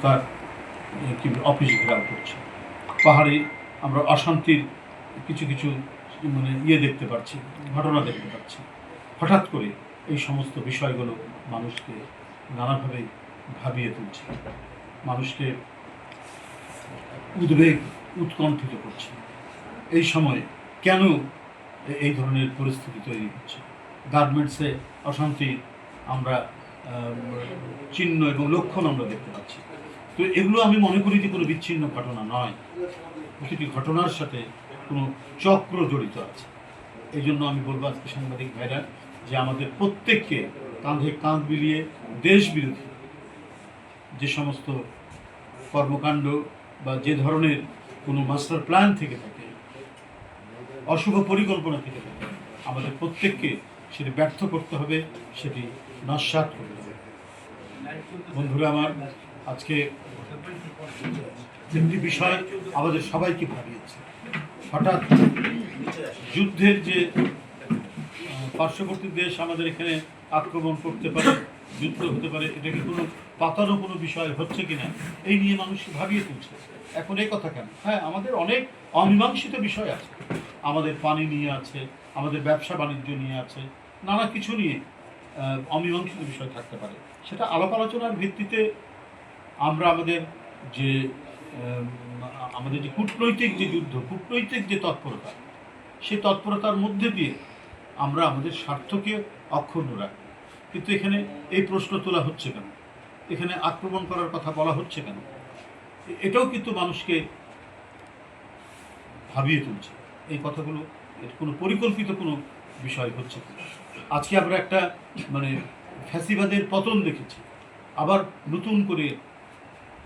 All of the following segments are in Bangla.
তার অফিস ঘেরাও করছে। পাহাড়ে আমরা অশান্তির কিছু কিছু দেখতে পাচ্ছি, ঘটনা দেখতে পাচ্ছি। হঠাৎ করে এই সমস্ত বিষয়গুলো মানুষকে নানাভাবে ভাবিয়ে তুলছে, মানুষকে উদ্বেগ উৎকণ্ঠিত করছে। এই সময় কেন এই ধরনের পরিস্থিতি তৈরি হচ্ছে? গার্মেন্টসে অশান্তি আমরা চিহ্ন এবং লক্ষণ আমরা দেখতে পাচ্ছি। তো এগুলো আমি মনে করি যে কোনো বিচ্ছিন্ন ঘটনা নয়, প্রতিটি ঘটনার সাথে কোনো চক্র জড়িত আছে। এই জন্য আমি বলবো আজকে সাংবাদিক ভাইরা যে আমাদের প্রত্যেককে কাঁধে কাঁধ মিলিয়ে দেশ বিরোধী যে সমস্ত কর্মকাণ্ড বা যে ধরনের কোনো মাস্টার প্ল্যান থেকে থাকে, অশুভ পরিকল্পনা থেকে থাকে, আমাদের প্রত্যেককে সেটি ব্যর্থ করতে হবে, সেটি নস্যাৎ করতে হবে। বন্ধুরা আমার, আজকে তিনটি বিষয় আমাদের সবাইকে ভাবিয়েছে। হঠাৎ যুদ্ধের যে পার্শ্ববর্তী দেশ আমাদের এখানে আক্রমণ করতে পারে, যুদ্ধ হতে পারে, এটা কি কোনো পাতানো কোনো বিষয় হচ্ছে কিনা এই নিয়ে মানুষ ভাবিয়ে তুলছে। এখন এই কথা কেন? হ্যাঁ, আমাদের অনেক অমীমাংসিত বিষয় আছে, আমাদের পানি নিয়ে আছে, আমাদের ব্যবসা বাণিজ্য নিয়ে আছে, নানা কিছু নিয়ে অমীমাংসিত বিষয় থাকতে পারে। সেটা আলাপ আলোচনার ভিত্তিতে আমরা আমাদের যে কূটনৈতিক যে যুদ্ধ, কূটনৈতিক যে তৎপরতা, সেই তৎপরতার মধ্যে দিয়ে আমরা আমাদের স্বার্থকে অক্ষুণ্ণ রাখি। কিন্তু এখানে এই প্রশ্ন তোলা হচ্ছে কেন? এখানে আক্রমণ করার কথা বলা হচ্ছে কেন? এটাও কিন্তু মানুষকে ভাবিয়ে তুলছে। এই কথাগুলো কোনো পরিকল্পিত কোনো বিষয় হচ্ছে কিনা। আজকে আমরা একটা ফ্যাসিবাদের পতন দেখেছি, আবার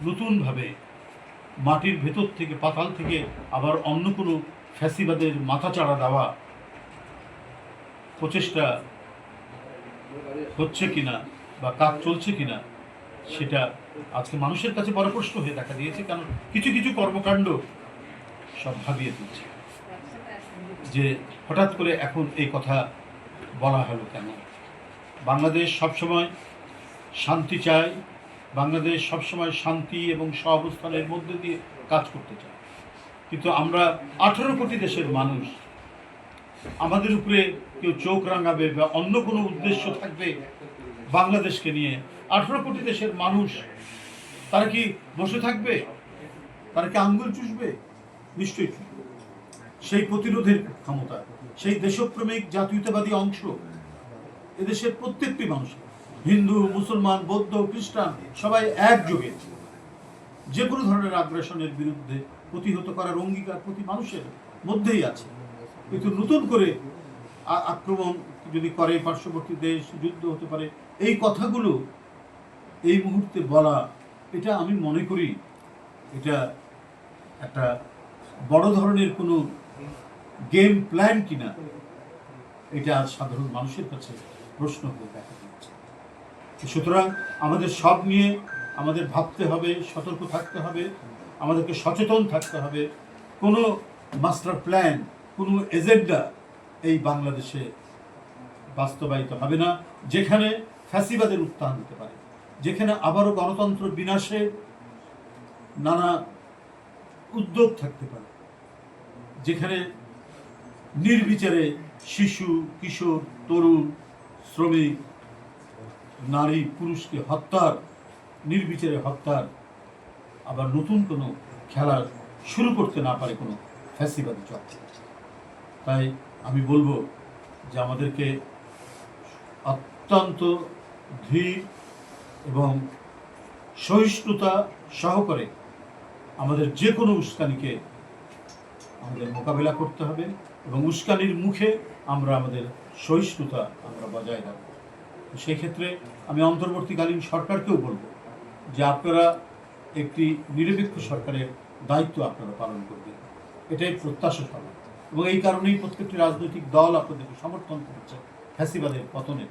নতুনভাবে মাটির ভেতর থেকে, পাতাল থেকে আবার অন্য কোনো ফ্যাসিবাদের মাথাচাড়া দেওয়া প্রচেষ্টা হচ্ছে কিনা বা কাজ চলছে কিনা, সেটা আজকে মানুষের কাছে বড় প্রশ্ন হয়ে দেখা দিয়েছে। কারণ কিছু কিছু কর্মকাণ্ড সব ভাবিয়ে তুলছে যে হঠাৎ করে এখন এই কথা বলা হলো কেন। বাংলাদেশ সবসময় শান্তি চায়, বাংলাদেশ সবসময় শান্তি এবং সহাবস্থানের মধ্যে দিয়ে কাজ করতে চায়। কিন্তু আমরা 18 কোটি দেশের মানুষ, আমাদের উপরে কেউ চোখ রাঙাবে বা অন্য কোনো উদ্দেশ্য থাকবে বাংলাদেশকে নিয়ে? 18 কোটি দেশের মানুষ তারা কি বসে থাকবে? তারা কি আঙ্গুল চুষবে? নিশ্চয়ই চুষবে। সেই প্রতিরোধের ক্ষমতা, সেই দেশপ্রেমিক জাতীয়তাবাদী অংশ এদেশের প্রত্যেকটি মানুষ, হিন্দু, মুসলমান, বৌদ্ধ, খ্রিস্টান, সবাই একযোগে যে কোনো ধরনের আগ্রাসনের বিরুদ্ধে প্রতিহত করার অঙ্গীকার প্রতি মানুষের মধ্যেই আছে। কিন্তু নতুন করে আক্রমণ যদি করে পার্শ্ববর্তী দেশ, যুদ্ধ হতে পারে, এই কথাগুলো এই মুহূর্তে বলা, এটা আমি মনে করি এটা একটা বড় ধরনের কোনো গেম প্ল্যান কিনা, এটা আজ সাধারণ মানুষের কাছে প্রশ্ন হয়ে দেখা দিচ্ছে। সুতরাং আমাদের সব নিয়ে আমাদের ভাবতে হবে, সতর্ক থাকতে হবে, আমাদেরকে সচেতন থাকতে হবে। কোনো মাস্টার প্ল্যান, কোনো এজেন্ডা এই বাংলাদেশে বাস্তবায়িত হবে না, যেখানে ফ্যাসিবাদের উত্থান হতে পারে, যেখানে আবারও গণতন্ত্র বিনাশের নানা উদ্যোগ থাকতে পারে, যেখানে নির্বিচারে শিশু, কিশোর, তরুণ, শ্রমিক, নারী, পুরুষকে নির্বিচারে হত্যার আবার নতুন কোনো খেলা শুরু করতে না পারে কোনো ফ্যাসিবাদী চক্র। তাই আমি বলবো যে আমাদেরকে অত্যন্ত ধীর এবং সহিষ্ণুতা সহকারে আমাদের যে কোনো উস্কানিকে আমাদের মোকাবেলা করতে হবে, এবং উস্কানির মুখে আমরা আমাদের সহিষ্ণুতা আমরা বজায় রাখব। সেই ক্ষেত্রে আমি অন্তর্বর্তীকালীন সরকারকেও বলবো যে আপনারা একটি নিরপেক্ষ সরকারের দায়িত্ব আপনারা পালন করবেন, এটাই প্রত্যাশা সবার। এবং এই কারণেই প্রত্যেকটি রাজনৈতিক দল আপনাদেরকে সমর্থন করেছে ফ্যাসিবাদের পতনের।